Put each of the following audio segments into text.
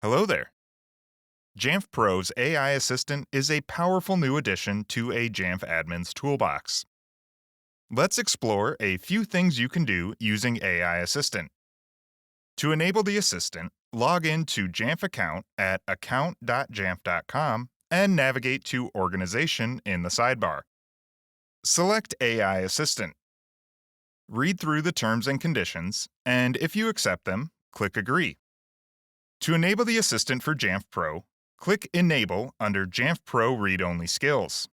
Hello there. Jamf Pro's AI Assistant is a powerful new addition to a Jamf admin's toolbox. Let's explore a few things you can do using AI Assistant. To enable the assistant, log in to Jamf account at account.jamf.com and navigate to Organization in the sidebar. Select AI Assistant. Read through the terms and conditions, and if you accept them, click Agree. To enable the assistant for Jamf Pro, click Enable under Jamf Pro Read-Only Skills.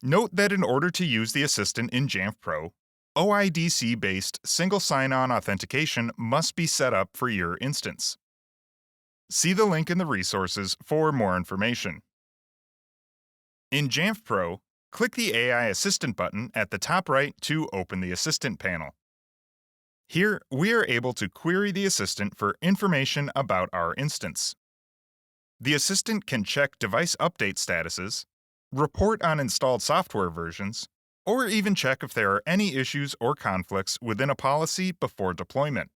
Note that in order to use the assistant in Jamf Pro, OIDC-based single sign-on authentication must be set up for your instance. See the link in the resources for more information. In Jamf Pro, click the AI Assistant button at the top right to open the Assistant panel. Here, we are able to query the assistant for information about our instance. The assistant can check device update statuses, report on installed software versions, or even check if there are any issues or conflicts within a policy before deployment.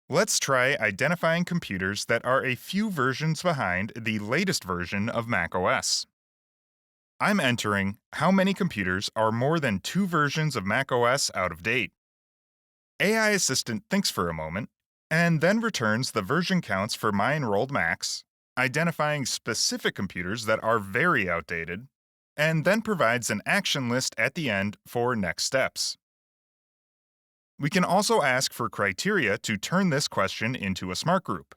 Let's try identifying computers that are a few versions behind the latest version of macOS. I'm entering how many computers are more than 2 versions of macOS out of date. AI Assistant thinks for a moment, and then returns the version counts for my enrolled Macs, identifying specific computers that are very outdated, and then provides an action list at the end for next steps. We can also ask for criteria to turn this question into a smart group.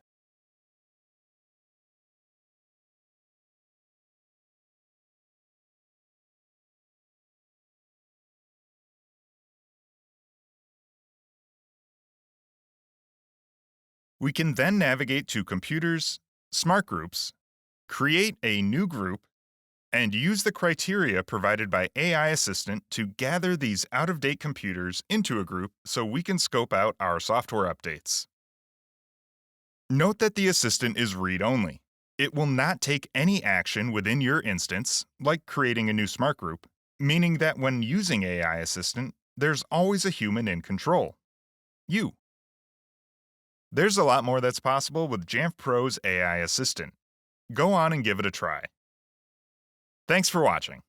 We can then navigate to Computers, Smart Groups, create a new group, and use the criteria provided by AI Assistant to gather these out-of-date computers into a group so we can scope out our software updates. Note that the assistant is read-only. It will not take any action within your instance, like creating a new smart group, meaning that when using AI Assistant, there's always a human in control. You. There's a lot more that's possible with Jamf Pro's AI Assistant. Go on and give it a try. Thanks for watching.